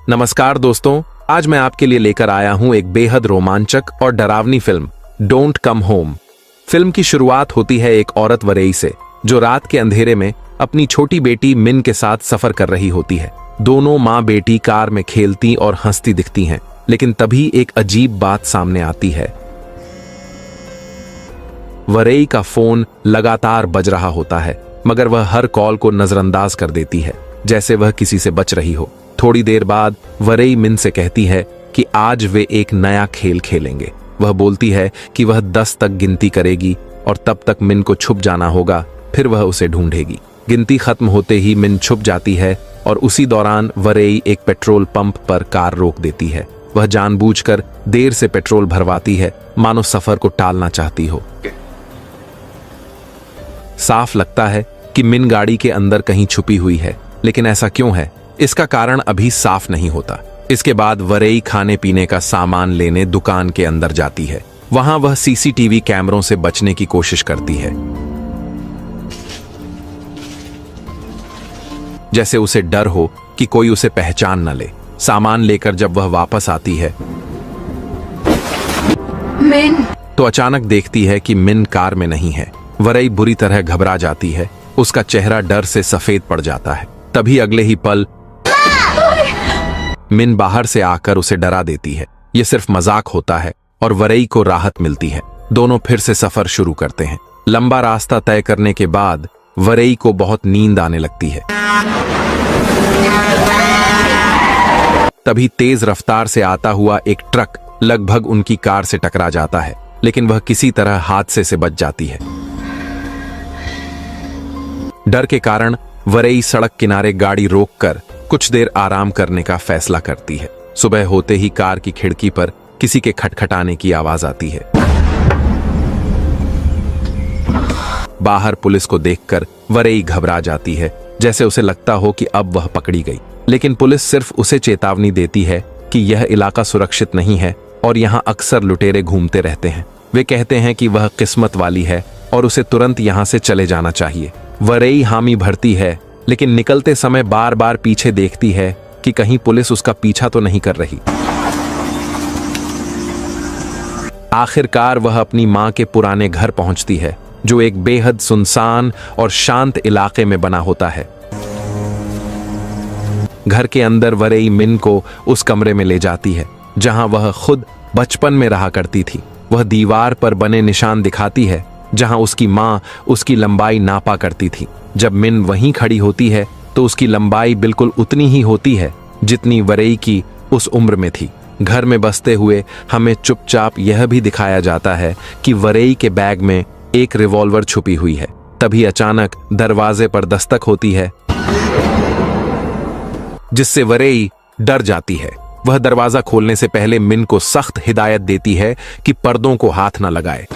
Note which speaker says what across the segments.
Speaker 1: नमस्कार दोस्तों, आज मैं आपके लिए लेकर आया हूं एक बेहद रोमांचक और डरावनी film don't come home. Film की शुरुआत होती है एक औरत वरेई से, जो रात के अंधेरे में अपनी छोटी बेटी मिन के साथ सफर कर रही होती है। दोनों माँ बेटी कार में खेलती और हंसती दिखती हैं, लेकिन तभी एक अजीब बात सामने आती है। वरेई का फोन लगातार बज रहा होता है, मगर वह हर कॉल को नजरअंदाज कर देती है, जैसे वह किसी से बच रही हो। थोड़ी देर बाद वरेई मिन से कहती है कि आज वे एक नया खेल खेलेंगे। वह बोलती है कि वह 10 तक गिनती करेगी और तब तक मिन को छुप जाना होगा, फिर वह उसे ढूंढेगी। गिनती खत्म होते ही मिन छुप जाती है और उसी दौरान वरेई एक पेट्रोल पंप पर कार रोक देती है। वह जानबूझकर देर से पेट्रोल भरवाती है, मानो सफर को टालना चाहती हो। साफ लगता है कि मिन गाड़ी के अंदर कहीं छुपी हुई है, लेकिन ऐसा क्यों है, इसका कारण अभी साफ नहीं होता। इसके बाद वरेई खाने पीने का सामान लेने दुकान के अंदर जाती है। वहां वह सीसीटीवी कैमरों से बचने की कोशिश करती है, जैसे उसे डर हो कि कोई उसे पहचान न ले। सामान लेकर जब वह वापस आती है
Speaker 2: मिन,
Speaker 1: तो अचानक देखती है कि मिन कार में नहीं है। वरेई बुरी तरह घबरा जाती है, उसका चेहरा डर से सफेद पड़ जाता है। तभी अगले ही पल मिन बाहर से आकर उसे डरा देती है। यह सिर्फ मजाक होता है और वरेई को राहत मिलती है। दोनों फिर से सफर शुरू करते हैं। लंबा रास्ता तय करने के बाद वरेई को बहुत नींद आने लगती है। तभी तेज रफ्तार से आता हुआ एक ट्रक लगभग उनकी कार से टकरा जाता है, लेकिन वह किसी तरह हादसे से बच जाती है। डर के कारण वरेई सड़क किनारे गाड़ी रोककर कुछ देर आराम करने का फैसला करती है। सुबह होते ही कार की खिड़की पर किसी के खटखटाने की आवाज आती है। बाहर पुलिस को देखकर वरेई घबरा जाती है, जैसे उसे लगता हो कि अब वह पकड़ी गई। लेकिन पुलिस सिर्फ उसे चेतावनी देती है कि यह इलाका सुरक्षित नहीं है और यहाँ अक्सर लुटेरे घूमते रहते हैं। वे कहते हैं कि वह किस्मत वाली है और उसे तुरंत यहाँ से चले जाना चाहिए। वरेई हामी भरती है, लेकिन निकलते समय बार बार पीछे देखती है कि कहीं पुलिस उसका पीछा तो नहीं कर रही। आखिरकार वह अपनी मां के पुराने घर पहुंचती है, जो एक बेहद सुनसान और शांत इलाके में बना होता है। घर के अंदर वरेई मिन को उस कमरे में ले जाती है जहां वह खुद बचपन में रहा करती थी। वह दीवार पर बने निशान दिखाती है जहां उसकी मां उसकी लंबाई नापा करती थी। जब मिन वहीं खड़ी होती है तो उसकी लंबाई बिल्कुल उतनी ही होती है जितनी वरेई की उस उम्र में थी। घर में बसते हुए हमें चुपचाप यह भी दिखाया जाता है कि वरेई के बैग में एक रिवॉल्वर छुपी हुई है। तभी अचानक दरवाजे पर दस्तक होती है, जिससे वरेई डर जाती है। वह दरवाजा खोलने से पहले मिन को सख्त हिदायत देती है कि पर्दों को हाथ न लगाए।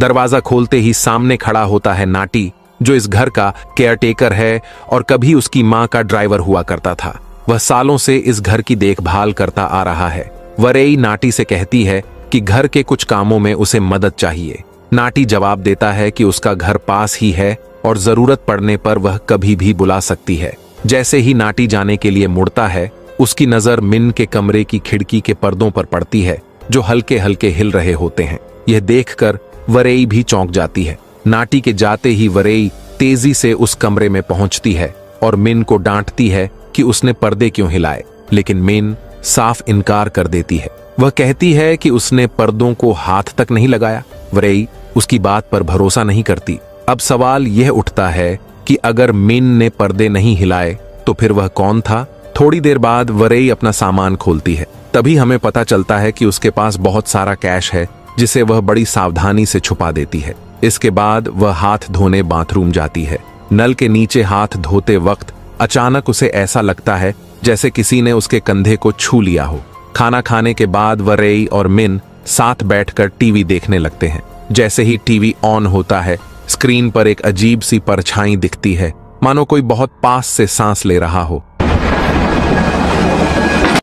Speaker 1: दरवाजा खोलते ही सामने खड़ा होता है नाटी, जो इस घर का केयरटेकर है और कभी उसकी मां का ड्राइवर हुआ करता था। वह सालों से इस घर की देखभाल करता आ रहा है। वरेई नाटी से कहती है कि घर के कुछ कामों में उसे मदद चाहिए। नाटी जवाब देता है कि उसका घर पास ही है और जरूरत पड़ने पर वह कभी भी बुला सकती है। जैसे ही नाटी जाने के लिए मुड़ता है, उसकी नजर मिन के कमरे की खिड़की के पर्दों पर पड़ती है, जो हल्के हल्के हिल रहे होते हैं। यह देखकर वरेई भी चौंक जाती है। नाटी के जाते ही वरेई तेजी से उस कमरे में पहुंचती है और मिन को डांटती है कि उसने पर्दे क्यों हिलाए, लेकिन मिन साफ इनकार कर देती है। वह कहती है कि उसने पर्दों को हाथ तक नहीं लगाया। वरेई उसकी बात पर भरोसा नहीं करती। अब सवाल यह उठता है कि अगर मिन ने पर्दे नहीं हिलाए तो फिर वह कौन था? थोड़ी देर बाद वरेई अपना सामान खोलती है। तभी हमें पता चलता है कि उसके पास बहुत सारा कैश है, जिसे वह बड़ी सावधानी से छुपा देती है। इसके बाद वह हाथ धोने बाथरूम जाती है। नल के नीचे हाथ धोते वक्त अचानक उसे ऐसा लगता है जैसे किसी ने उसके कंधे को छू लिया हो। खाना खाने के बाद वरेई और मिन साथ बैठकर टीवी देखने लगते हैं। जैसे ही टीवी ऑन होता है, स्क्रीन पर एक अजीब सी परछाई दिखती है, मानो कोई बहुत पास से सांस ले रहा हो।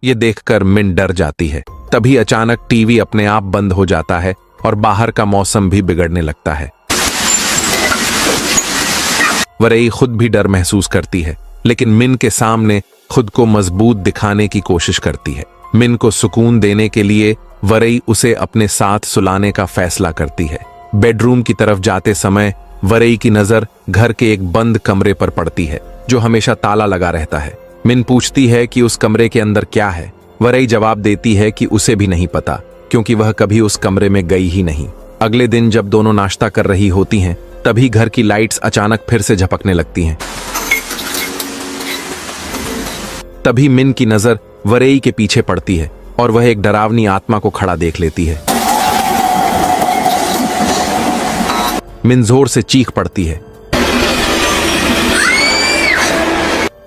Speaker 1: यह देखकर मिन डर जाती है। तभी अचानक टीवी अपने आप बंद हो जाता है और बाहर का मौसम भी बिगड़ने लगता है। वरेई खुद भी डर महसूस करती है। लेकिन मिन के सामने खुद को मजबूत दिखाने की कोशिश करती है। मिन को सुकून देने के लिए वरई उसे अपने साथ सुलाने का फैसला करती है। बेडरूम की तरफ जाते समय वरई की नजर घर के एक बंद कमरे पर पड़ती है जो हमेशा ताला लगा रहता है। मिन पूछती है कि उस कमरे के अंदर क्या है। वरई जवाब देती है कि उसे भी नहीं पता, क्योंकि वह कभी उस कमरे में गई ही नहीं। अगले दिन जब दोनों नाश्ता कर रही होती हैं, तभी घर की लाइट्स अचानक फिर से झपकने लगती हैं। तभी मिन की नजर वरई के पीछे पड़ती है और वह एक डरावनी आत्मा को खड़ा देख लेती है। मिन जोर से चीख पड़ती है,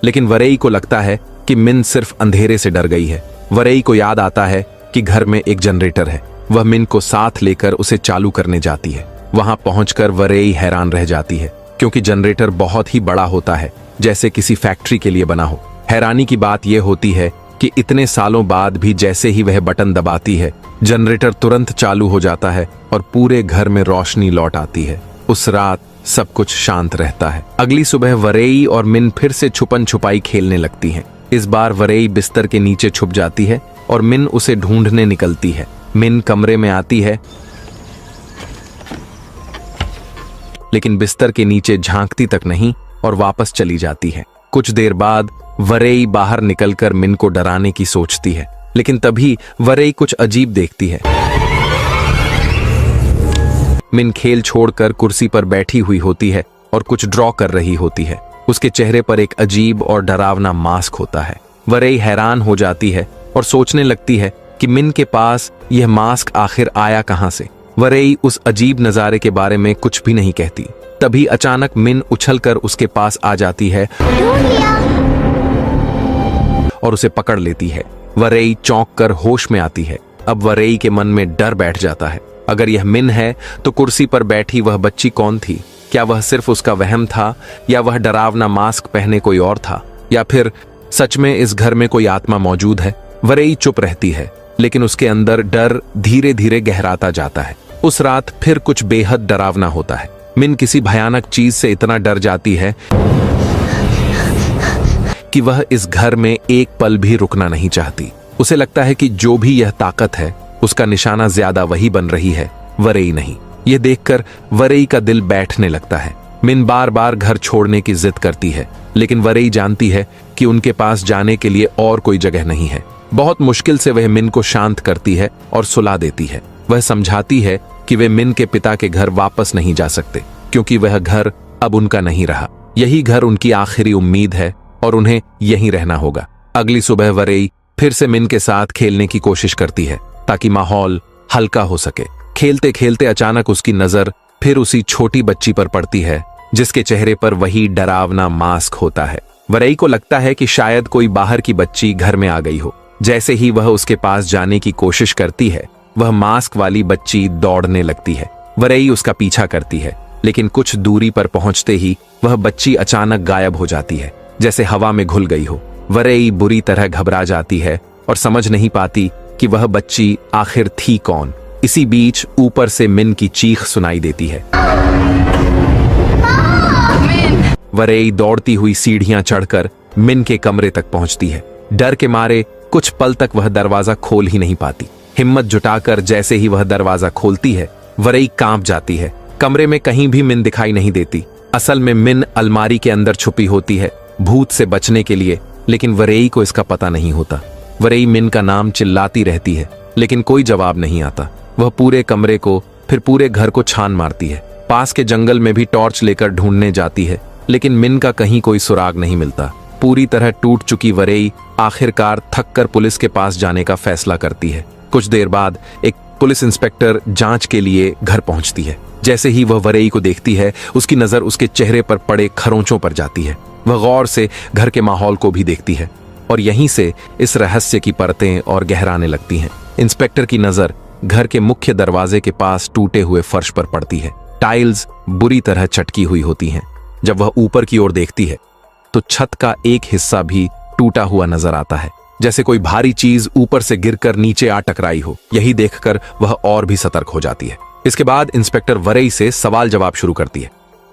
Speaker 1: लेकिन वरई को लगता है कि मिन सिर्फ अंधेरे से डर गई है। वरई को याद आता है कि घर में एक जनरेटर है। वह मिन को साथ लेकर उसे चालू करने जाती है। वहां पहुंचकर वरई हैरान रह जाती है, क्योंकि जनरेटर बहुत ही बड़ा होता है, जैसे किसी फैक्ट्री के लिए बना हो। हैरानी की बात यह होती है कि इतने सालों बाद भी जैसे ही वह बटन दबाती है, जनरेटर तुरंत चालू हो जाता है और पूरे घर में रोशनी लौट आती है। उस रात सब कुछ शांत रहता है। अगली सुबह वरई और मिन फिर से छुपन छुपाई खेलने लगती हैं। इस बार वरई बिस्तर के नीचे छुप जाती है और मिन उसे ढूंढने निकलती है। मिन कमरे में आती है, लेकिन बिस्तर के नीचे झांकती तक नहीं और वापस चली जाती है। कुछ देर बाद वरई बाहर निकलकर मिन को डराने की सोचती है, लेकिन तभी वरई कुछ अजीब देखती है। मिन खेल छोड़कर कुर्सी पर बैठी हुई होती है और कुछ ड्रॉ कर रही होती है। उसके चेहरे पर एक अजीब और डरावना मास्क होता है। वरई हैरान हो जाती है और सोचने लगती है कि मिन के पास यह मास्क आखिर आया कहां से। वरई उस अजीब नजारे के बारे में कुछ भी नहीं कहती। तभी अचानक मिन उछलकर उसके पास आ जाती है और उसे पकड़ लेती है। वरई चौंक कर होश में आती है। अब वरई के मन में डर बैठ जाता है। अगर यह मिन है तो कुर्सी पर बैठी वह बच्ची कौन थी? क्या वह सिर्फ उसका वहम था, या वह डरावना मास्क पहने कोई और था, या फिर सच में इस घर में कोई आत्मा मौजूद है? वरई चुप रहती है, लेकिन उसके अंदर डर धीरे धीरे गहराता जाता है। उस रात फिर कुछ बेहद डरावना होता है। मिन किसी भयानक चीज से इतना डर जाती है कि वह इस घर में एक पल भी रुकना नहीं चाहती। उसे लगता है कि जो भी यह ताकत है, उसका निशाना ज्यादा वही बन रही है, वरई नहीं। यह देखकर वरई का दिल बैठने लगता है। मिन बार बार घर छोड़ने की जिद करती है, लेकिन वरई जानती है कि उनके पास जाने के लिए और कोई जगह नहीं है। बहुत मुश्किल से वह मिन को शांत करती है और सुला देती है। वह समझाती है कि वे मिन के पिता के घर वापस नहीं जा सकते, क्योंकि वह घर अब उनका नहीं रहा। यही घर उनकी आखिरी उम्मीद है और उन्हें यहीं रहना होगा। अगली सुबह वरई फिर से मिन के साथ खेलने की कोशिश करती है, ताकि माहौल हल्का हो सके। खेलते खेलते अचानक उसकी नजर फिर उसी छोटी बच्ची पर पड़ती है, जिसके चेहरे पर वही डरावना मास्क होता है। वरई को लगता है कि शायद कोई बाहर की बच्ची घर में आ गई हो। जैसे ही वह उसके पास जाने की कोशिश करती है, वह मास्क वाली बच्ची दौड़ने लगती है। वरई उसका पीछा करती है, लेकिन कुछ दूरी पर पहुंचते ही वह बच्ची अचानक गायब हो जाती है, जैसे हवा में घुल गई हो। वरई बुरी तरह घबरा जाती है और समझ नहीं पाती कि वह बच्ची आखिर थी कौन। इसी बीच ऊपर से मिन की चीख सुनाई देती है। वरई दौड़ती हुई सीढ़ियां चढ़कर मिन के कमरे तक पहुंचती है। डर के मारे कुछ पल तक वह दरवाजा खोल ही नहीं पाती। हिम्मत जुटाकर जैसे ही वह दरवाजा खोलती है, वरई कांप जाती है। कमरे में कहीं भी मिन दिखाई नहीं देती। असल में मिन अलमारी के अंदर छुपी होती है, भूत से बचने के लिए, लेकिन वरई को इसका पता नहीं होता। वरई मिन का नाम चिल्लाती रहती है, लेकिन कोई जवाब नहीं आता। वह पूरे कमरे को, फिर पूरे घर को छान मारती है। पास के जंगल में भी टॉर्च लेकर ढूंढने जाती है, लेकिन मिन का कहीं कोई सुराग नहीं मिलता। पूरी तरह टूट चुकी वरई आखिरकार थककर पुलिस के पास जाने का फैसला करती है। कुछ देर बाद एक पुलिस इंस्पेक्टर जांच के लिए घर पहुंचती है। जैसे ही वह वरई को देखती है, उसकी नजर उसके चेहरे पर पड़े खरोंचों पर जाती है। वह गौर से घर के माहौल को भी देखती है और यहीं से इस रहस्य की परतें और गहराने लगती हैं। इंस्पेक्टर की नजर घर के मुख्य दरवाजे के पास टूटे हुए फर्श पर पड़ती है। टाइल्स बुरी तरह चटकी हुई होती हैं। जब वह ऊपर की ओर देखती है तो छत का एक हिस्सा भी टूटा हुआ नजर आता है, जैसे कोई भारी चीज ऊपर से गिरकर नीचे आ टकराई हो। यही देखकर वह और भी सतर्क हो जाती है। इसके बाद इंस्पेक्टर वरई से सवाल जवाब शुरू करती है।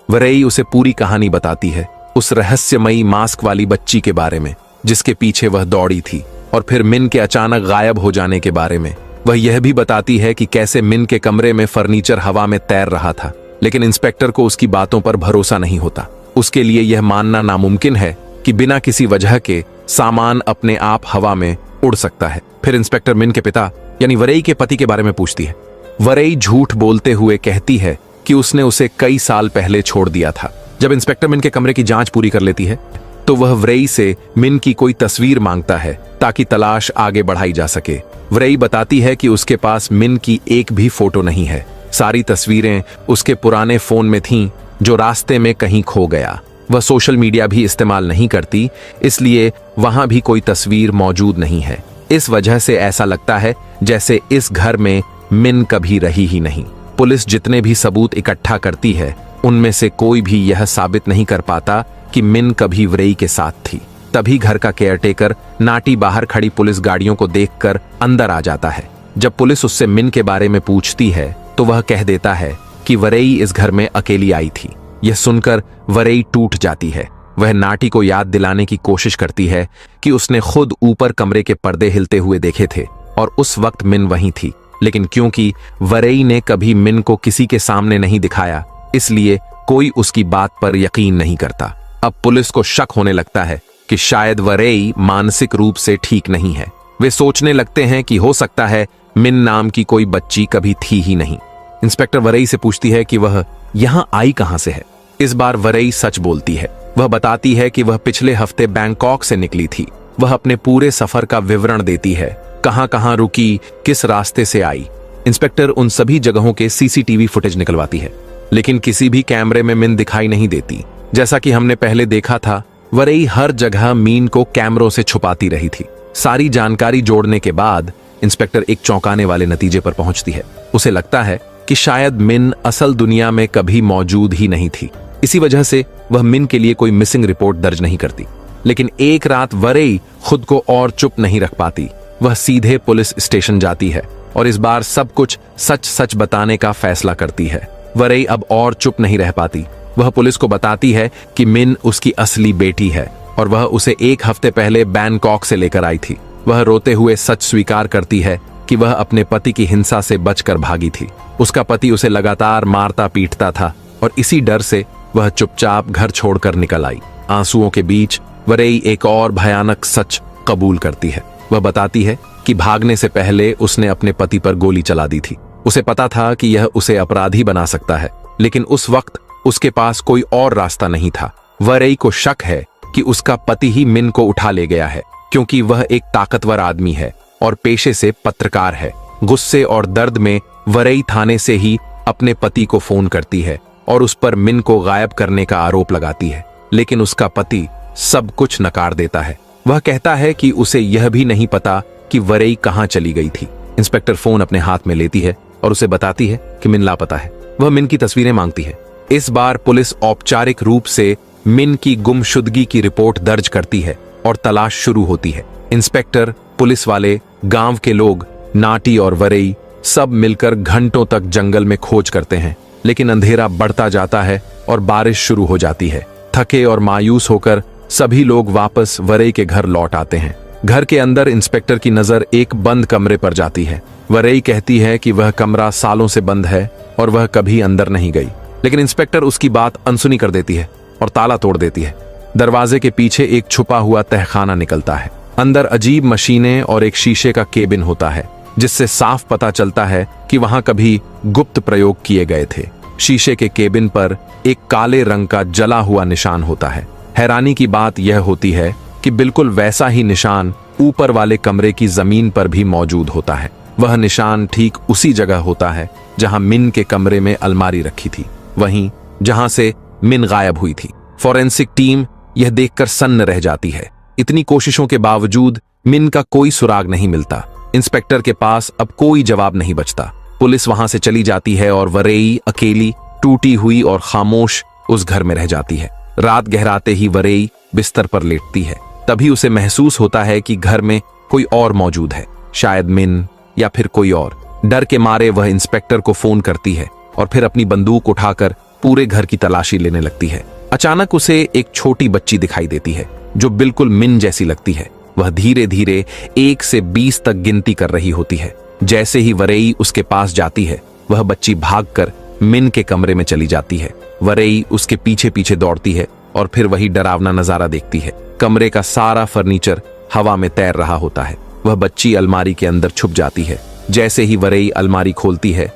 Speaker 1: वरई उसे पूरी कहानी बताती है। उस रहस्यमयी मास्क वाली बच्ची के बारे में जिसके पीछे वह दौड़ी थी, और फिर मिन के अचानक गायब हो जाने के बारे में। वह यह भी बताती है कि कैसे मिन के कमरे में फर्नीचर हवा में तैर रहा था, लेकिन इंस्पेक्टर को उसकी बातों पर भरोसा नहीं होता। उसके लिए यह मानना नामुमकिन है कि बिना किसी वजह के सामान अपने आप हवा में उड़ सकता है। फिर इंस्पेक्टर मिन के पिता यानी वरई के पति के बारे में पूछती है। वरई झूठ बोलते हुए कहती है कि उसने उसे कई साल पहले छोड़ दिया था। जब इंस्पेक्टर मिन के कमरे की जांच पूरी कर लेती है तो वह वरई से मिन की कोई तस्वीर मांगता है ताकि तलाश आगे बढ़ाई जा सके। वरई बताती है कि उसके पास मिन की एक भी फोटो नहीं है। सारी तस्वीरें उसके पुराने फोन में थीं जो रास्ते में कहीं खो गया। वह सोशल मीडिया भी इस्तेमाल नहीं करती, इसलिए वहां भी कोई तस्वीर मौजूद नहीं है। इस वजह से ऐसा लगता है जैसे इस घर में मिन कभी रही ही नहीं। पुलिस जितने भी सबूत इकट्ठा करती है उनमें से कोई भी यह साबित नहीं कर पाता कि मिन कभी वरई के साथ थी। तभी घर का केयरटेकर नाटी बाहर खड़ी पुलिस गाड़ियों को देखकर अंदर आ जाता है। जब पुलिस उससे मिन के बारे में पूछती है तो वह कह देता है कि वरई इस घर में अकेली आई थी। यह सुनकर वरई टूट जाती है। वह नाटी को याद दिलाने की कोशिश करती है कि उसने खुद ऊपर कमरे के पर्दे हिलते हुए देखे थे और उस वक्त मिन वहीं थी, लेकिन क्योंकि वरई ने कभी मिन को किसी के सामने नहीं दिखाया, इसलिए कोई उसकी बात पर यकीन नहीं करता। अब पुलिस को शक होने लगता है कि शायद वरई मानसिक रूप से ठीक नहीं है। वे सोचने लगते हैं कि हो सकता है मिन नाम की कोई बच्ची कभी थी ही नहीं। इंस्पेक्टर वरई से पूछती है कि वह यहां आई कहां से है। इस बार वरई सच बोलती है। वह बताती है कि वह पिछले हफ्ते बैंकॉक से निकली थी। वह अपने पूरे सफर का विवरण देती है, कहां कहां रुकी, किस रास्ते से आई। इंस्पेक्टर उन सभी जगहों के सीसीटीवी फुटेज निकलवाती है, लेकिन किसी भी कैमरे में मिन दिखाई नहीं देती। जैसा कि हमने पहले देखा था, वरई हर जगह मीन को कैमरों से छुपाती रही थी। सारी जानकारी जोड़ने के बाद इंस्पेक्टर एक चौंकाने वाले नतीजे पर पहुंचती है। उसे लगता है कि शायद मिन असल दुनिया में कभी मौजूद ही नहीं थी। इसी वजह से वह मिन के लिए कोई मिसिंग रिपोर्ट दर्ज नहीं करती। लेकिन एक रात वरई खुद को और चुप नहीं रख पाती। वह सीधे पुलिस स्टेशन जाती है और इस बार सब कुछ सच सच बताने का फैसला करती है। वरई अब और चुप नहीं रह पाती। वह पुलिस को बताती है कि मिन उसकी असली बेटी है और वह उसे एक हफ्ते पहले बैंकॉक से लेकर आई थी। वह रोते हुए सच स्वीकार करती है कि वह अपने पति की हिंसा से बचकर भागी थी। उसका पति उसे लगातार मारता पीटता था और इसी डर से वह चुपचाप घर छोड़कर निकल आई। आंसुओं के बीच वरई एक और भयानक सच कबूल करती है। वह बताती है कि भागने से पहले उसने अपने पति पर गोली चला दी थी। उसे पता था कि यह उसे अपराधी बना सकता है, लेकिन उस वक्त उसके पास कोई और रास्ता नहीं था। वरई को शक है कि उसका पति ही मिन को उठा ले गया है, क्योंकि वह एक ताकतवर आदमी है और पेशे से पत्रकार है। गुस्से और दर्द में वरई थाने से ही अपने पति को फोन करती है और उस पर मिन को गायब करने का आरोप लगाती है, लेकिन उसका पति सब कुछ नकार देता है। वह कहता है कि उसे यह भी नहीं पता कि वरई कहां चली गई थी। इंस्पेक्टर फोन अपने हाथ में लेती है और उसे बताती है कि मिन लापता है। वह मिन की तस्वीरें मांगती है। इस बार पुलिस औपचारिक रूप से मिन की गुमशुदगी की रिपोर्ट दर्ज करती है और तलाश शुरू होती है। इंस्पेक्टर, पुलिस वाले, गांव के लोग, नाटी और वरई सब मिलकर घंटों तक जंगल में खोज करते हैं, लेकिन अंधेरा बढ़ता जाता है और बारिश शुरू हो जाती है। थके और मायूस होकर सभी लोग वापस वरई के घर लौट आते हैं। घर के अंदर इंस्पेक्टर की नजर एक बंद कमरे पर जाती है। वरई कहती है कि वह कमरा सालों से बंद है और वह कभी अंदर नहीं गई, लेकिन इंस्पेक्टर उसकी बात अनसुनी कर देती है और ताला तोड़ देती है। दरवाजे के पीछे एक छुपा हुआ तहखाना निकलता है। अंदर अजीब मशीनें और एक शीशे का केबिन होता है, जिससे साफ पता चलता है कि वहां कभी गुप्त प्रयोग किए गए थे। शीशे के केबिन पर एक काले रंग का जला हुआ निशान होता है। हैरानी की बात यह होती है कि बिल्कुल वैसा ही निशान ऊपर वाले कमरे की जमीन पर भी मौजूद होता है। वह निशान ठीक उसी जगह होता है जहां मिन के कमरे में अलमारी रखी थी, वहीं जहां से मिन गायब हुई थी। फॉरेंसिक टीम यह देखकर सन्न रह जाती है। इतनी कोशिशों के बावजूद मिन का कोई सुराग नहीं मिलता। इंस्पेक्टर के पास अब कोई जवाब नहीं बचता। पुलिस वहां से चली जाती है और वरई अकेली, टूटी हुई और खामोश उस घर में रह जाती है। रात गहराते ही वरई बिस्तर पर लेटती है। तभी उसे महसूस होता है कि घर में कोई और मौजूद है, शायद मिन या फिर कोई और। डर के मारे वह इंस्पेक्टर को फोन करती है और फिर अपनी बंदूक उठाकर पूरे घर की तलाशी लेने लगती है। अचानक उसे एक छोटी बच्ची दिखाई देती है जो बिल्कुल मिन जैसी लगती है। वह धीरे धीरे 1 से 20 तक गिनती कर रही होती है। जैसे ही वरेई उसके पास जाती है, वह बच्ची भागकर मिन के कमरे में चली जाती है। वरेई उसके पीछे पीछे दौड़ती है और फिर वही डरावना नजारा देखती है। कमरे का सारा फर्नीचर हवा में तैर रहा होता है। वह बच्ची अलमारी के अंदर छुप जाती है। जैसे ही वरेई अलमारी खोलती है,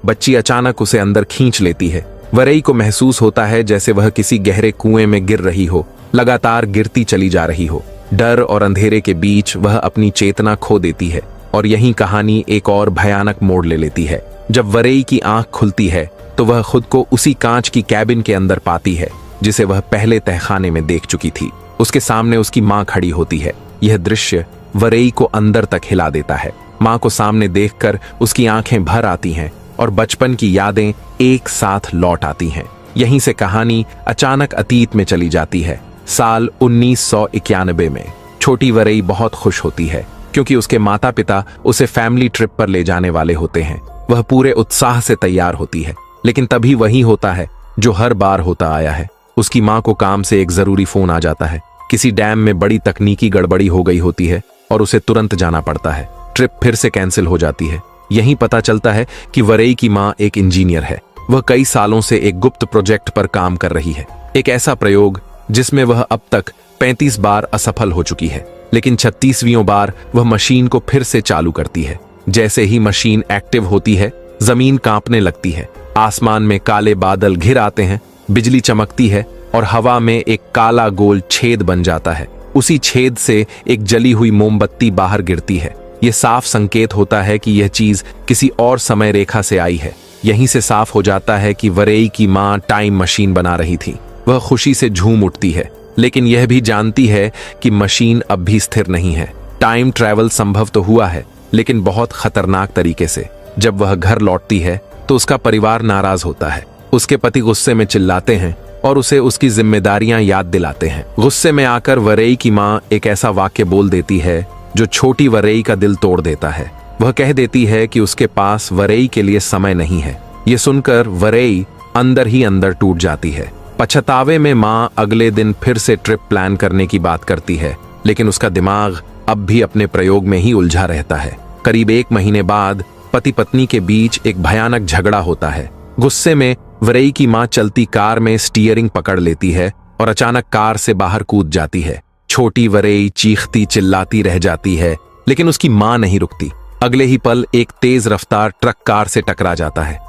Speaker 1: बच्ची अचानक उसे अंदर खींच लेती है। वरेई को महसूस होता है जैसे वह किसी गहरे कुएं में गिर रही हो, लगातार गिरती चली जा रही हो। डर और अंधेरे के बीच वह अपनी चेतना खो देती है और यही कहानी एक और भयानक मोड़ ले लेती है। जब वरेई की आंख खुलती है तो वह खुद को उसी कांच की कैबिन के अंदर पाती है जिसे वह पहले तहखाने में देख चुकी थी। उसके सामने उसकी मां खड़ी होती है। यह दृश्य वरेई को अंदर तक हिला देता है। मां को सामने देखकर उसकी आंखें भर आती हैं और बचपन की यादें एक साथ लौट आती हैं। यहीं से कहानी अचानक अतीत में चली जाती है। साल 1991 में छोटी वरेई बहुत खुश होती है क्योंकि उसके माता पिता उसे फैमिली ट्रिप पर ले जाने वाले होते हैं। वह पूरे उत्साह से तैयार होती है, लेकिन तभी वही होता है जो हर बार होता आया है। उसकी मां को काम से एक जरूरी फोन आ जाता है। किसी डैम में बड़ी तकनीकी गड़बड़ी हो गई होती है और उसे तुरंत जाना पड़ता है। ट्रिप फिर से कैंसिल हो जाती है। यहीं पता चलता है कि वरेई की मां एक इंजीनियर है। वह कई सालों से एक गुप्त प्रोजेक्ट पर काम कर रही है, एक ऐसा प्रयोग जिसमें वह अब तक 35 बार असफल हो चुकी है। लेकिन 36वीं बार वह मशीन को फिर से चालू करती है। जैसे ही मशीन एक्टिव होती है, जमीन कांपने लगती है। आसमान में काले बादल घिर आते हैं, बिजली चमकती है और हवा में एक काला गोल छेद बन जाता है। उसी छेद से एक जली हुई मोमबत्ती बाहर गिरती है। यह साफ संकेत होता है कि यह चीज किसी और समय रेखा से आई है। यहीं से साफ हो जाता है कि वरेई की मां टाइम मशीन बना रही थी। वह खुशी से झूम उठती है, लेकिन यह भी जानती है कि मशीन अब भी स्थिर नहीं है। टाइम ट्रैवल संभव तो हुआ है, लेकिन बहुत खतरनाक तरीके से। जब वह घर लौटती है तो उसका परिवार नाराज होता है। उसके पति गुस्से में चिल्लाते हैं और उसे उसकी जिम्मेदारियां याद दिलाते हैं। गुस्से में आकर वरेई की मां एक ऐसा वाक्य बोल देती है जो छोटी वरेई का दिल तोड़ देता है। वह कह देती है कि उसके पास वरेई के लिए समय नहीं है। यह सुनकर वरेई अंदर ही अंदर टूट जाती है। पछतावे में मां अगले दिन फिर से ट्रिप प्लान करने की बात करती है, लेकिन उसका दिमाग अब भी अपने प्रयोग में ही उलझा रहता है। करीब 1 महीने बाद पति पत्नी के बीच एक भयानक झगड़ा होता है। गुस्से में वरेई की मां चलती कार में स्टीयरिंग पकड़ लेती है और अचानक कार से बाहर कूद जाती है। छोटी वरेई चीखती चिल्लाती रह जाती है, लेकिन उसकी मां नहीं रुकती। अगले ही पल एक तेज रफ्तार ट्रक कार से टकरा जाता है।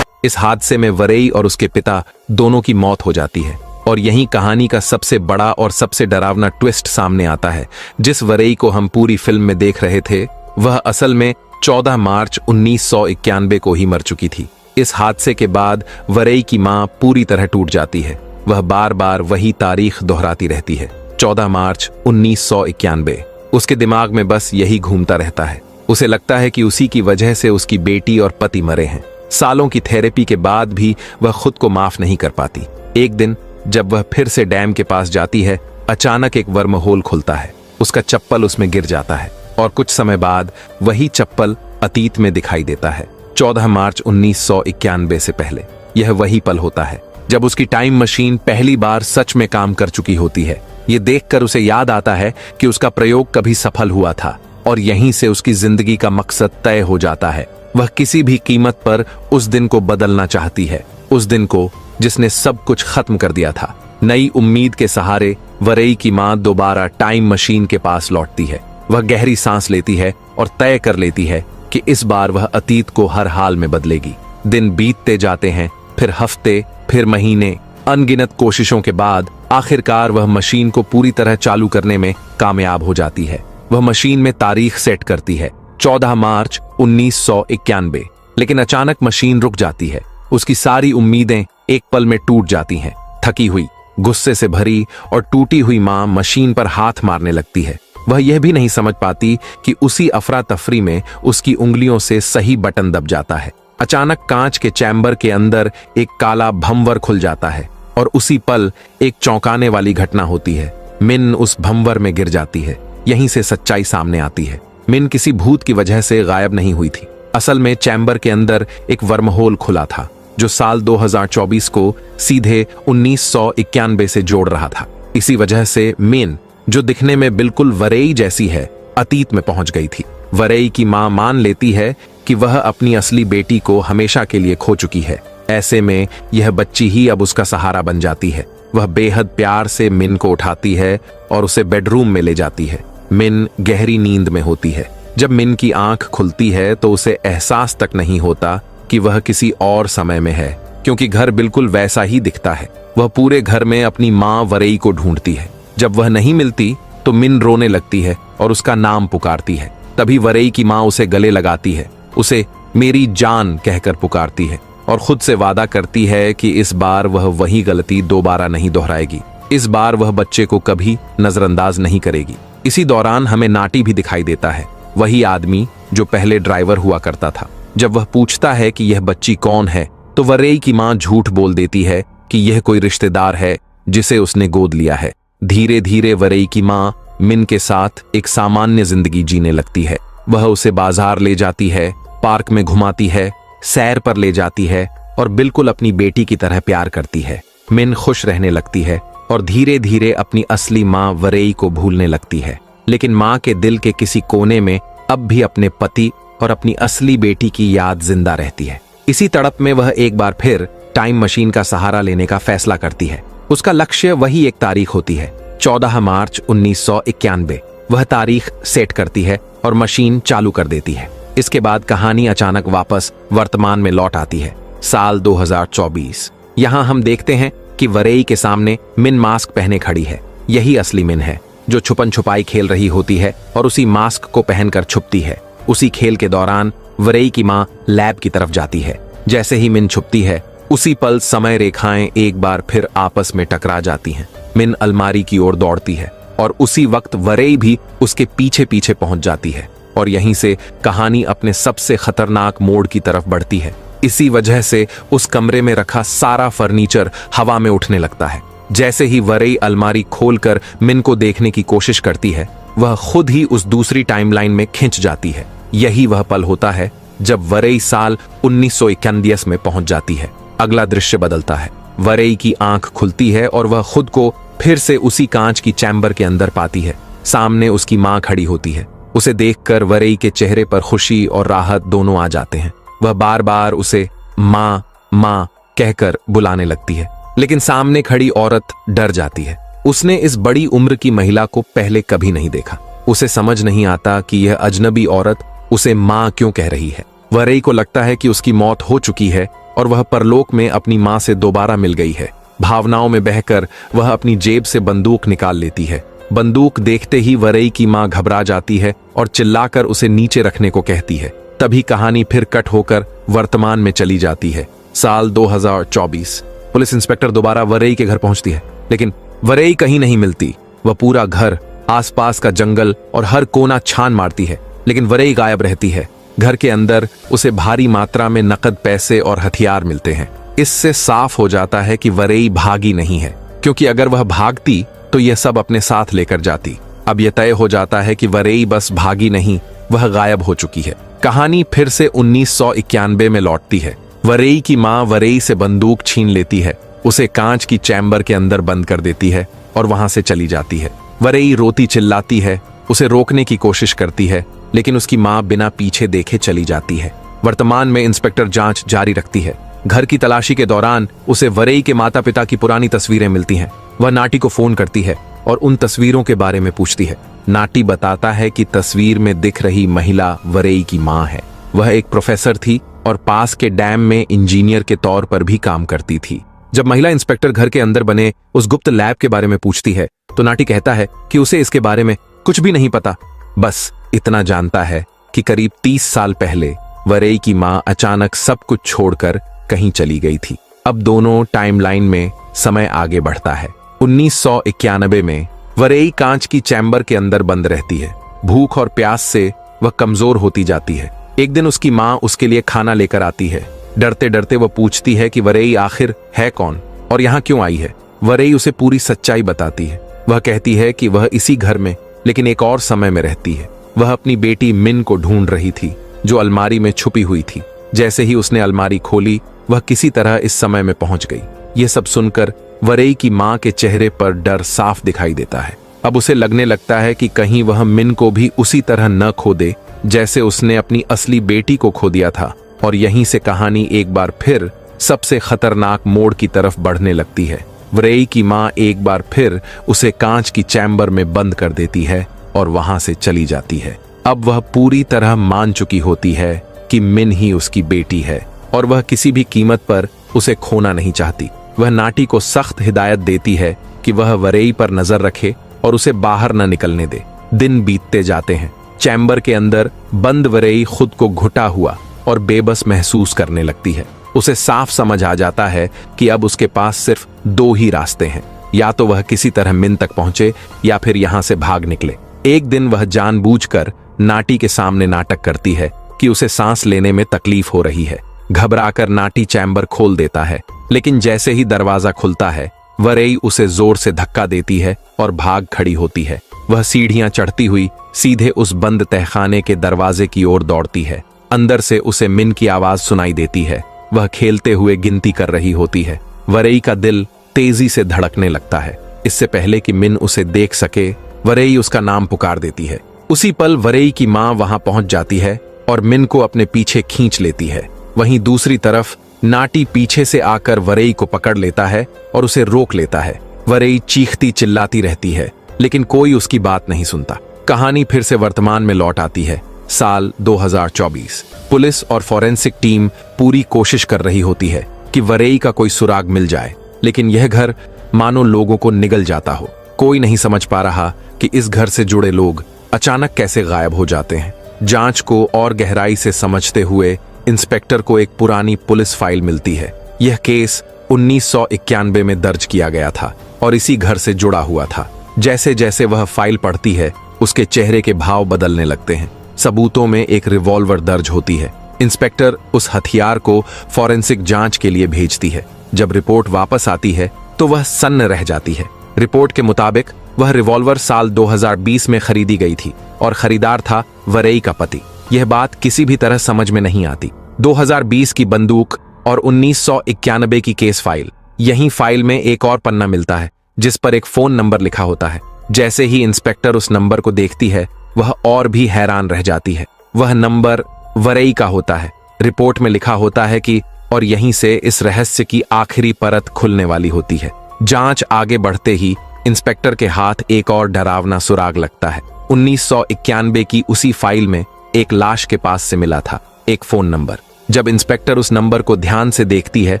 Speaker 1: इस हादसे में वरेई और उसके पिता दोनों की मौत हो जाती है और यही कहानी का सबसे बड़ा और सबसे डरावना ट्विस्ट सामने आता है। जिस वरेई को हम पूरी फिल्म में देख रहे थे, वह असल में 14 मार्च 1991 को ही मर चुकी थी। इस हादसे के बाद वरेई की मां पूरी तरह टूट जाती है। वह बार बार वही तारीख दोहराती रहती है, 14 मार्च 1991। उसके दिमाग में बस यही घूमता रहता है। उसे लगता है कि उसी की वजह से उसकी बेटी और पति मरे हैं। सालों की थेरेपी के बाद भी वह खुद को माफ नहीं कर पाती। एक दिन जब वह फिर से डैम के पास जाती है, अचानक एक वर्महोल खुलता है। उसका चप्पल उसमें गिर जाता है और कुछ समय बाद वही चप्पल अतीत में दिखाई देता है, 14 मार्च 1991 से पहले। यह वही पल होता है जब उसकी टाइम मशीन पहली बार सच में काम कर चुकी होती है। ये देखकर उसे याद आता है कि उसका प्रयोग कभी सफल हुआ था और यहीं से उसकी जिंदगी का मकसद तय हो जाता है। वह किसी भी कीमत पर उस दिन को बदलना चाहती है, उस दिन को जिसने सब कुछ खत्म कर दिया था। नई उम्मीद के सहारे वरेई की मां दोबारा टाइम मशीन के पास लौटती है। वह गहरी सांस लेती है और तय कर लेती है कि इस बार वह अतीत को हर हाल में बदलेगी। दिन बीतते जाते हैं, फिर हफ्ते, फिर महीने। अनगिनत कोशिशों के बाद आखिरकार वह मशीन को पूरी तरह चालू करने में कामयाब हो जाती है। वह मशीन में तारीख सेट करती है, 14 मार्च 1991। लेकिन अचानक मशीन रुक जाती है। उसकी सारी उम्मीदें एक पल में टूट जाती हैं। थकी हुई, गुस्से से भरी और टूटी हुई मां मशीन पर हाथ मारने लगती है। वह यह भी नहीं समझ पाती कि उसी अफरा तफरी में उसकी उंगलियों से सही बटन दब जाता है। अचानक कांच के चैम्बर के अंदर एक काला भंवर खुल जाता है और उसी पल एक चौंकाने वाली घटना होती है। मिन उस भंवर में गिर जाती है। यहीं से सच्चाई सामने आती है। मिन किसी भूत की वजह से गायब नहीं हुई थी। असल में चैम्बर के अंदर एक वर्महोल खुला था जो साल 2024 को सीधे 1991 से जोड़ रहा था। इसी वजह से मिन, जो दिखने में बिल्कुल वरेई जैसी है, अतीत में पहुंच गई थी। वरेई की मां मान लेती है कि वह अपनी असली बेटी को हमेशा के लिए खो चुकी है। ऐसे में यह बच्ची ही अब उसका सहारा बन जाती है। वह बेहद प्यार से मिन को उठाती है और उसे बेडरूम में ले जाती है। मिन गहरी नींद में होती है। जब मिन की आंख खुलती है तो उसे एहसास तक नहीं होता कि वह किसी और समय में है, क्योंकि घर बिल्कुल वैसा ही दिखता है। वह पूरे घर में अपनी मां वरेई को ढूंढती है। जब वह नहीं मिलती तो मिन रोने लगती है और उसका नाम पुकारती है। तभी वरेई की मां उसे गले लगाती है, उसे मेरी जान कहकर पुकारती है और खुद से वादा करती है कि इस बार वह वही गलती दोबारा नहीं दोहराएगी। इस बार वह बच्चे को कभी नजरअंदाज नहीं करेगी। इसी दौरान हमें नाटी भी दिखाई देता है, वही आदमी जो पहले ड्राइवर हुआ करता था। जब वह पूछता है कि यह बच्ची कौन है, तो वरेई की मां झूठ बोल देती है कि यह कोई रिश्तेदार है जिसे उसने गोद लिया है। धीरे धीरे वरेई की मां मिन के साथ एक सामान्य जिंदगी जीने लगती है। वह उसे बाजार ले जाती है, पार्क में घुमाती है, सैर पर ले जाती है और बिल्कुल अपनी बेटी की तरह प्यार करती है। मिन खुश रहने लगती है और धीरे धीरे अपनी असली मां वरेई को भूलने लगती है। लेकिन मां के दिल के किसी कोने में अब भी अपने पति और अपनी असली बेटी की याद जिंदा रहती है। इसी तड़प में वह एक बार फिर टाइम मशीन का सहारा लेने का फैसला करती है। उसका लक्ष्य वही एक तारीख होती है, 14 मार्च 1991। वह तारीख सेट करती है और मशीन चालू कर देती है। इसके बाद कहानी अचानक वापस वर्तमान में लौट आती है, साल 2024। यहाँ हम देखते हैं कि वरेई के सामने मिन मास्क पहने खड़ी है। यही असली मिन है, जो छुपन छुपाई खेल रही होती है और उसी मास्क को पहनकर छुपती है। उसी खेल के दौरान वरेई की मां लैब की तरफ जाती है। जैसे ही मिन छुपती है, उसी पल समय रेखाएं एक बार फिर आपस में टकरा जाती हैं। मिन अलमारी की ओर दौड़ती है और उसी वक्त वरेई भी उसके पीछे पीछे पहुंच जाती है और यहीं से कहानी अपने सबसे खतरनाक मोड़ की तरफ बढ़ती है। इसी वजह से उस कमरे में रखा सारा फर्नीचर हवा में उठने लगता है। जैसे ही वरेई अलमारी खोलकर मिन को देखने की कोशिश करती है, वह खुद ही उस दूसरी टाइमलाइन में खिंच जाती है। यही वह पल होता है जब वरेई साल 1991 में पहुंच जाती है। अगला दृश्य बदलता है। वरेई की आंख खुलती है और वह खुद को फिर से उसी कांच की चैम्बर के अंदर पाती है। सामने उसकी मां खड़ी होती है। उसे देखकर वरेई के चेहरे पर खुशी और राहत दोनों आ जाते हैं। वह बार बार उसे मां मां कहकर बुलाने लगती है, लेकिन सामने खड़ी औरत डर जाती है। उसने इस बड़ी उम्र की महिला को पहले कभी नहीं देखा। उसे समझ नहीं आता कि यह अजनबी औरत उसे मां क्यों कह रही है। वरेई को लगता है कि उसकी मौत हो चुकी है और वह परलोक में अपनी मां से दोबारा मिल गई है। भावनाओं में बहकर वह अपनी जेब से बंदूक निकाल लेती है। बंदूक देखते ही वरेई की मां घबरा जाती है और चिल्लाकर उसे नीचे रखने को कहती है। तभी कहानी फिर कट होकर वर्तमान में चली जाती है, साल 2024। पुलिस इंस्पेक्टर दोबारा वरेई के घर पहुंचती है, लेकिन वरेई कहीं नहीं मिलती। वह पूरा घर, आसपास का जंगल और हर कोना छान मारती है, लेकिन वरेई गायब रहती है। घर के अंदर उसे भारी मात्रा में नकद पैसे और हथियार मिलते हैं। इससे साफ हो जाता है कि वरेई भागी नहीं है, क्योंकि अगर वह भागती तो यह सब अपने साथ लेकर जाती। अब यह तय हो जाता है कि वरेई बस भागी नहीं, वह गायब हो चुकी है। कहानी फिर से 1991 में लौटती है। वरेई की मां वरेई से बंदूक छीन लेती है, उसे कांच की चैम्बर के अंदर बंद कर देती है और वहां से चली जाती है। वरेई रोती चिल्लाती है, उसे रोकने की कोशिश करती है, लेकिन उसकी मां बिना पीछे देखे चली जाती है। वर्तमान में इंस्पेक्टर जांच जारी रखती है। घर की तलाशी के दौरान उसे वरेई के माता पिता की पुरानी तस्वीरें मिलती हैं। वह नाटी को फोन करती है और उन तस्वीरों के बारे में पूछती है। नाटी बताता है कि तस्वीर में दिख रही महिला वरेई की मां है। वह एक प्रोफेसर थी और पास के डैम में इंजीनियर के तौर पर भी काम करती थी। जब महिला इंस्पेक्टर घर के अंदर बने उस गुप्त लैब के बारे में पूछती है, तो नाटी कहता है कि उसे इसके बारे में कुछ भी नहीं पता। बस इतना जानता है कि करीब 30 साल पहले वरेई की मां अचानक सब कुछ छोड़कर कहीं चली गई थी। अब दोनों टाइमलाइन में समय आगे बढ़ता है। 1991 में वरेई कांच की चैम्बर के अंदर बंद रहती है। भूख और प्यास से वह कमजोर होती जाती है। एक दिन उसकी मां उसके लिए खाना लेकर आती है। डरते डरते वह पूछती है कि वरेई आखिर है कौन और यहाँ क्यों आई है। वरेई उसे पूरी सच्चाई बताती है। वह कहती है कि वह इसी घर में, लेकिन एक और समय में रहती है। वह अपनी बेटी मिन को ढूंढ रही थी, जो अलमारी में छुपी हुई थी। जैसे ही उसने अलमारी खोली, वह किसी तरह इस समय में पहुंच गई। यह सब सुनकर वरई की मां के चेहरे पर डर साफ दिखाई देता है। अब उसे लगने लगता है कि कहीं वह मिन को भी उसी तरह न खो दे जैसे उसने अपनी असली बेटी को खो दिया था। और यहीं से कहानी एक बार फिर सबसे खतरनाक मोड़ की तरफ बढ़ने लगती है। वरई की मां एक बार फिर उसे कांच की चैम्बर में बंद कर देती है और वहां से चली जाती है। अब वह पूरी तरह मान चुकी होती है कि मिन ही उसकी बेटी है और वह किसी भी कीमत पर उसे खोना नहीं चाहती। वह नाटी को सख्त हिदायत देती है कि वह वरई पर नजर रखे और उसे बाहर न निकलने दे। दिन बीतते जाते हैं। चैम्बर के अंदर बंद वरई खुद को घुटा हुआ और बेबस महसूस करने लगती है। उसे साफ समझ आ जाता है कि अब उसके पास सिर्फ दो ही रास्ते हैं, या तो वह किसी तरह मिन तक पहुंचे या फिर यहां से भाग निकले। एक दिन वह जानबूझकर नाटी के सामने नाटक करती है कि उसे सांस लेने में तकलीफ हो रही है। घबराकर नाटी चैम्बर खोल देता है, लेकिन जैसे ही दरवाजा खुलता है वरई उसे जोर से धक्का देती है और भाग खड़ी होती है। वह सीढ़ियां चढ़ती हुई सीधे उस बंद तहखाने के दरवाजे की ओर दौड़ती है। अंदर से उसे मिन की आवाज सुनाई देती है। वह खेलते हुए गिनती कर रही होती है। वरई का दिल तेजी से धड़कने लगता है। इससे पहले कि मिन उसे देख सके वरई उसका नाम पुकार देती है। उसी पल वरई की मां वहां पहुंच जाती है और मिन को अपने पीछे खींच लेती है। वहीं दूसरी तरफ नाटी पीछे से आकर वरई को पकड़ लेता है और उसे रोक लेता है। वरई चीखती चिल्लाती रहती है, लेकिन कोई उसकी बात नहीं सुनता। कहानी फिर से वर्तमान में लौट आती है। साल 2024। पुलिस और फॉरेंसिक टीम पूरी कोशिश कर रही होती है कि वरई का कोई सुराग मिल जाए, लेकिन यह घर मानो लोगों को निगल जाता हो। कोई नहीं समझ पा रहा कि इस घर से जुड़े लोग अचानक कैसे गायब हो जाते हैं। जांच को और गहराई से समझते हुए इंस्पेक्टर को एक पुरानी पुलिस फाइल मिलती है। यह केस 1991 में दर्ज किया गया था और इसी घर से जुड़ा हुआ था। जैसे जैसे वह फाइल पढ़ती है उसके चेहरे के भाव बदलने लगते हैं। सबूतों में एक रिवॉल्वर दर्ज होती है। इंस्पेक्टर उस हथियार को फॉरेंसिक जांच के लिए भेजती है। जब रिपोर्ट वापस आती है तो वह सन्न रह जाती है। रिपोर्ट के मुताबिक वह रिवॉल्वर साल 2020 में खरीदी गई थी और खरीदार था वरई का पति। यह बात किसी भी तरह समझ में नहीं आती। 2020 की बंदूक और 1991 की केस फाइल। यहीं फाइल में एक और पन्ना मिलता है जिस पर एक फोन नंबर लिखा होता है। जैसे ही इंस्पेक्टर उस नंबर को देखती है वह और भी हैरान रह जाती है। वह नंबर वरई का होता है। रिपोर्ट में लिखा होता है कि और यहीं से इस रहस्य की आखिरी परत खुलने वाली होती है। जांच आगे बढ़ते ही इंस्पेक्टर के हाथ एक और डरावना सुराग लगता है। 1991 की उसी फाइल में एक लाश के पास से मिला था एक फोन नंबर। जब इंस्पेक्टर उस नंबर को ध्यान से देखती है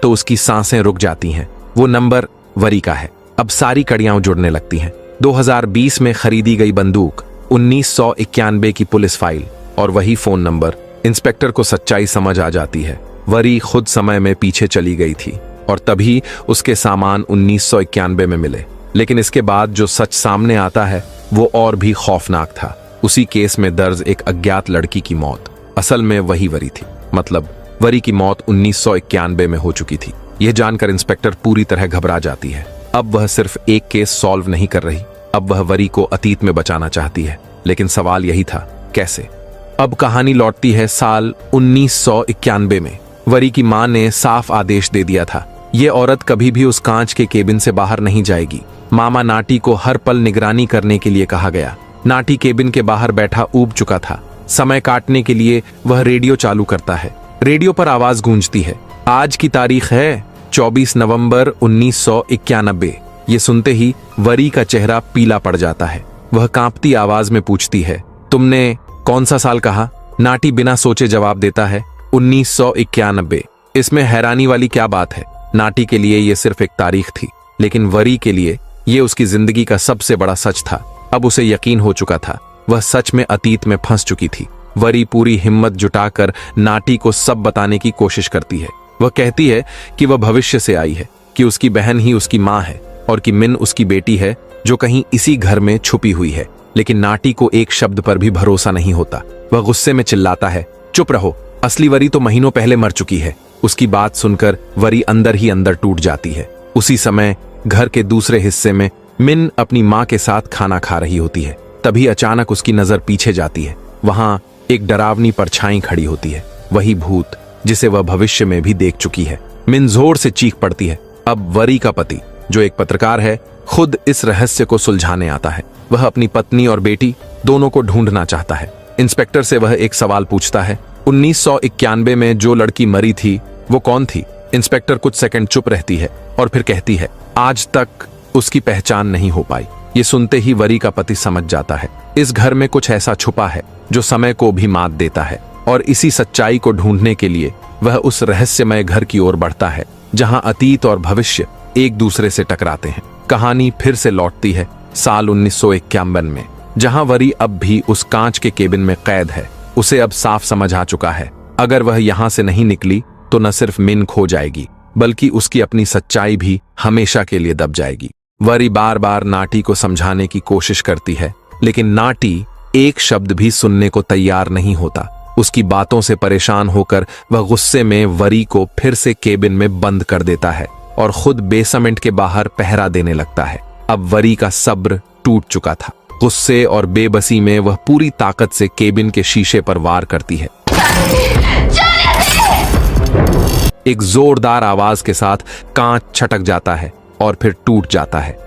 Speaker 1: तो उसकी सांसें रुक जाती हैं। वो नंबर वरई का है। अब सारी कड़ियां जुड़ने लगती हैं। 2020 में खरीदी गई बंदूक, 1991 की पुलिस फाइल और वही फोन नंबर। इंस्पेक्टर को सच्चाई समझ आ जाती है। वरई खुद समय में पीछे चली गई थी और तभी उसके सामान 1991 में मिले। लेकिन इसके बाद जो सच सामने आता है वो और भी खौफनाक था। उसी केस में दर्ज एक अज्ञात लड़की की मौत असल में वही वरई थी। मतलब वरई की मौत 1991 में हो चुकी थी। यह जानकर इंस्पेक्टर पूरी तरह घबरा जाती है। अब वह सिर्फ एक केस सॉल्व नहीं कर रही, अब वह वरई को अतीत में बचाना चाहती है। लेकिन सवाल यही था, कैसे? अब कहानी लौटती है साल 1991 में। वरई की मां ने साफ आदेश दे दिया था, ये औरत कभी भी उस कांच के केबिन से बाहर नहीं जाएगी। मामा नाटी को हर पल निगरानी करने के लिए कहा गया। नाटी केबिन के बाहर बैठा ऊब चुका था। समय काटने के लिए वह रेडियो चालू करता है। रेडियो पर आवाज गूंजती है, आज की तारीख है 24 नवंबर 1991। ये सुनते ही वरई का चेहरा पीला पड़ जाता है। वह कांपती आवाज में पूछती है, तुमने कौन सा साल कहा? नाटी बिना सोचे जवाब देता है, 1991। इसमें हैरानी वाली क्या बात है? नाटी के लिए यह सिर्फ एक तारीख थी, लेकिन वरई के लिए यह उसकी जिंदगी का सबसे बड़ा सच था। अब उसे यकीन हो चुका था, वह सच में अतीत में फंस चुकी थी। वरई पूरी हिम्मत जुटाकर नाटी को सब बताने की कोशिश करती है। वह कहती है कि वह भविष्य से आई है, कि उसकी बहन ही उसकी मां है और कि मिन उसकी बेटी है जो कहीं इसी घर में छुपी हुई है। लेकिन नाटी को एक शब्द पर भी भरोसा नहीं होता। वह गुस्से में चिल्लाता है, चुप रहो, असली वरई तो महीनों पहले मर चुकी है। उसकी बात सुनकर वरई अंदर ही अंदर टूट जाती है। उसी समय घर के दूसरे हिस्से में मिन अपनी मां के साथ खाना खा रही होती है। तभी अचानक उसकी नजर पीछे जाती है। वहां एक डरावनी परछाई खड़ी होती है। वही भूत जिसे वह भविष्य में भी देख चुकी है। मिन जोर से चीख पड़ती है। अब वरी का पति, जो एक पत्रकार है, खुद इस रहस्य को सुलझाने आता है। वह अपनी पत्नी और बेटी दोनों को ढूंढना चाहता है। इंस्पेक्टर से वह एक सवाल पूछता है, 1991 में जो लड़की मरी थी वो कौन थी? इंस्पेक्टर कुछ सेकंड चुप रहती है और फिर कहती है, आज तक उसकी पहचान नहीं हो पाई। ये सुनते ही वरी का पति समझ जाता है, इस घर में कुछ ऐसा छुपा है जो समय को भी मात देता है। और इसी सच्चाई को ढूंढने के लिए वह उस रहस्यमय घर की ओर बढ़ता है जहां अतीत और भविष्य एक दूसरे से टकराते हैं। कहानी फिर से लौटती है साल 1951 में, जहां वरी अब भी उस कांच के केबिन में कैद है। उसे अब साफ समझ आ चुका है, अगर वह यहां से नहीं निकली तो न सिर्फ मिन खो जाएगी, बल्कि उसकी अपनी सच्चाई भी हमेशा के लिए दब जाएगी। वरी बार बार नाटी को समझाने की कोशिश करती है, लेकिन नाटी एक शब्द भी सुनने को तैयार नहीं होता। उसकी बातों से परेशान होकर वह गुस्से में वरी को फिर से केबिन में बंद कर देता है और खुद बेसमेंट के बाहर पहरा देने लगता है। अब वरी का सब्र टूट चुका था। गुस्से और बेबसी में वह पूरी ताकत से केबिन के शीशे पर वार करती है। एक जोरदार आवाज के साथ कांच छटक जाता है और फिर टूट जाता है।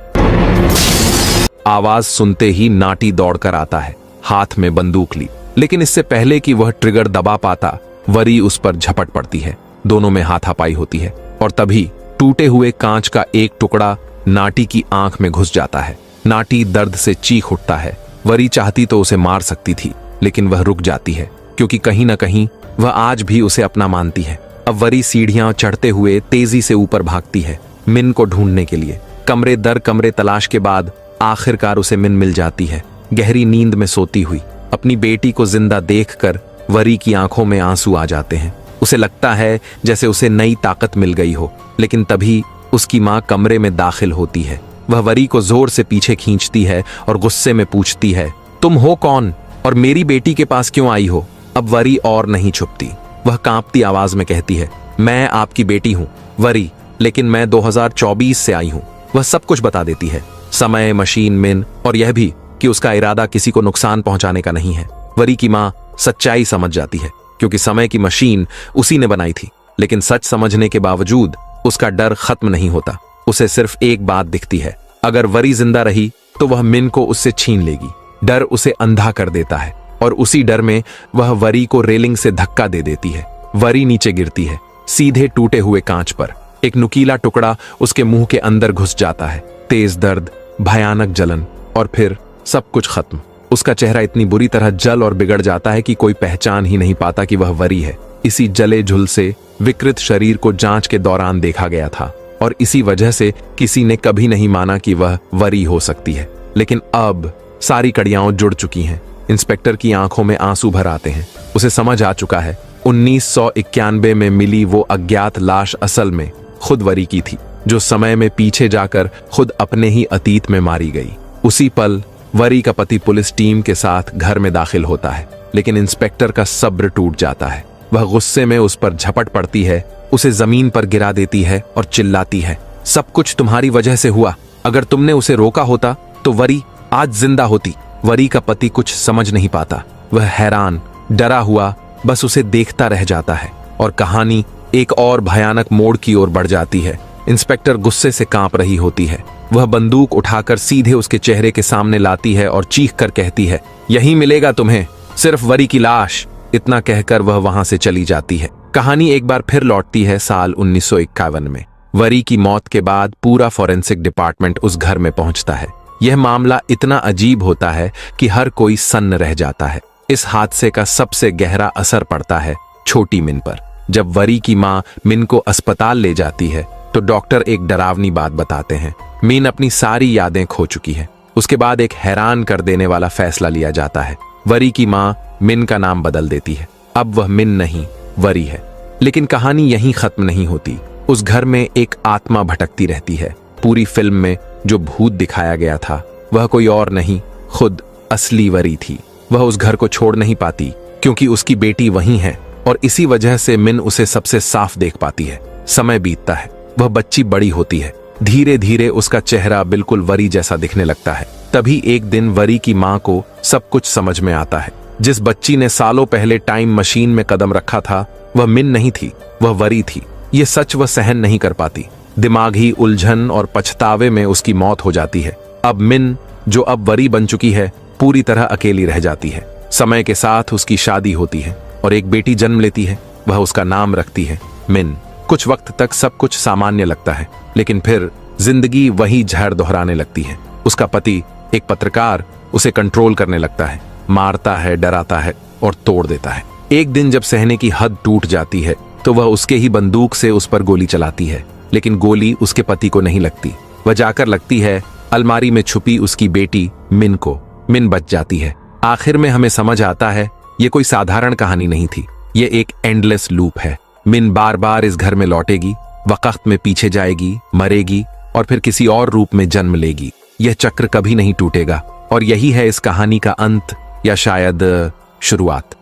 Speaker 1: आवाज सुनते ही नाटी दौड़कर आता है, हाथ में बंदूक ली। लेकिन इससे पहले कि वह ट्रिगर दबा पाता, वरी उस पर झपट पड़ती है। दोनों में हाथापाई होती है और तभी टूटे हुए कांच का एक टुकड़ा नाटी की आंख में घुस जाता है। नाटी दर्द से चीख उठता है। वरी चाहती तो उसे मार सकती थी, लेकिन वह रुक जाती है क्योंकि कहीं ना कहीं वह आज भी उसे अपना मानती है। अब वरी सीढ़ियां चढ़ते हुए तेजी से ऊपर भागती है मिन को ढूंढने के लिए। कमरे दर कमरे तलाश के बाद आखिरकार उसे मिन मिल जाती है, गहरी नींद में सोती हुई। अपनी बेटी को जिंदा देखकर वरी की आंखों में आंसू आ जाते हैं। उसे लगता है जैसे उसे नई ताकत मिल गई हो। लेकिन तभी उसकी मां कमरे में दाखिल होती है। वह वरी को जोर से पीछे खींचती है और गुस्से में पूछती है, तुम हो कौन और मेरी बेटी के पास क्यों आई हो? अब वरी और नहीं छुपती। वह कांपती आवाज में कहती है, मैं आपकी बेटी हूं वरी, लेकिन मैं 2024 से आई हूं। वह सब कुछ बता देती है, समय, मशीन, मिन और यह भी कि उसका इरादा किसी को नुकसान पहुंचाने का नहीं है। वरी की मां सच्चाई समझ जाती है क्योंकि समय की मशीन उसी ने बनाई थी। लेकिन सच समझने के बावजूद उसका डर खत्म नहीं होता। उसे सिर्फ एक बात दिखती है, अगर वरी जिंदा रही तो वह मिन को उससे छीन लेगी। डर उसे अंधा कर देता है और उसी डर में वह वरी को रेलिंग से धक्का दे देती है। वरी नीचे गिरती है, सीधे टूटे हुए कांच पर। एक नुकीला टुकड़ा उसके मुंह के अंदर घुस जाता है। तेज दर्द, भयानक जलन और फिर सब कुछ खत्म। उसका चेहरा इतनी बुरी तरह जल और बिगड़ जाता है कि कोई पहचान ही नहीं पाता कि वह वरी है। इसी जले झुलसे विकृत शरीर को जांच के दौरान देखा गया था और इसी वजह से किसी ने कभी नहीं माना कि वह वरी हो सकती है। लेकिन अब सारी कड़ियां जुड़ चुकी हैं। इंस्पेक्टर की आंखों में आंसू भर आते हैं। उसे समझ आ चुका है, 1991 में मिली वो अज्ञात लाश असल में खुद वरी की थी, जो समय में पीछे जाकर खुद अपने ही अतीत में मारी गई। उसी पल वरी का पति पुलिस टीम के साथ घर में दाखिल होता है, लेकिन इंस्पेक्टर का सब्र टूट जाता है। वह गुस्से में उस पर झपट पड़ती है, उसे जमीन पर गिरा देती है और चिल्लाती है, सब कुछ तुम्हारी वजह से हुआ। अगर तुमने उसे रोका होता तो वरी आज जिंदा होती। वरी का पति कुछ समझ नहीं पाता। वह हैरान, डरा हुआ बस उसे देखता रह जाता है और कहानी एक और भयानक मोड़ की ओर बढ़ जाती है। इंस्पेक्टर गुस्से से कांप रही होती है। वह बंदूक उठाकर सीधे उसके चेहरे के सामने लाती है और चीख कर कहती है, यही मिलेगा तुम्हें, सिर्फ वरी की लाश। इतना कहकर वह वहां से चली जाती है। कहानी एक बार फिर लौटती है साल 1951 में। वरी की मौत के बाद पूरा फॉरेंसिक डिपार्टमेंट उस घर में पहुंचता है। यह मामला इतना अजीब होता है कि हर कोई सन्न रह जाता है। इस हादसे का सबसे गहरा असर पड़ता है छोटी मिन पर। जब वरी की मां मिन को अस्पताल ले जाती है तो डॉक्टर एक डरावनी बात बताते हैं, मिन अपनी सारी यादें खो चुकी है। उसके बाद एक हैरान कर देने वाला फैसला लिया जाता है। वरी की मां मिन का नाम बदल देती है। अब वह मिन नहीं वरी है। लेकिन कहानी यहीं खत्म नहीं होती। उस घर में एक आत्मा भटकती रहती है। पूरी फिल्म में जो भूत दिखाया गया था वह कोई और नहीं, खुद असली वरी थी। वह उस घर को छोड़ नहीं पाती क्योंकि उसकी बेटी वहीं है और इसी वजह से मिन उसे सबसे साफ देख पाती है। समय बीतता है, वह बच्ची बड़ी होती है। धीरे धीरे उसका चेहरा बिल्कुल वरी जैसा दिखने लगता है। तभी एक दिन वरी की मां को सब कुछ समझ में आता है। जिस बच्ची ने सालों पहले टाइम मशीन में कदम रखा था वह मिन नहीं थी, वह वरी थी। ये सच वह सहन नहीं कर पाती। दिमागी उलझन और पछतावे में उसकी मौत हो जाती है। अब मिन, जो अब वरी बन चुकी है, पूरी तरह अकेली रह जाती है। समय के साथ उसकी शादी होती है और एक बेटी जन्म लेती है। वह उसका नाम रखती है मिन। कुछ वक्त तक सब कुछ सामान्य लगता है, लेकिन फिर जिंदगी वही जहर दोहराने लगती है। उसका पति, एक पत्रकार, उसे कंट्रोल करने लगता है, मारता है, डराता है और तोड़ देता है। एक दिन जब सहने की हद टूट जाती है तो वह उसके ही बंदूक से उस पर गोली चलाती है, लेकिन गोली उसके पति को नहीं लगती। वह जाकर लगती है अलमारी में छुपी उसकी बेटी मिन को। मिन बच जाती है। आखिर में हमें समझ आता है ये कोई साधारण कहानी नहीं थी, ये एक एंडलेस लूप है। मिन बार बार इस घर में लौटेगी, वक्त में पीछे जाएगी, मरेगी और फिर किसी और रूप में जन्म लेगी। यह चक्र कभी नहीं टूटेगा और यही है इस कहानी का अंत, या शायद शुरुआत।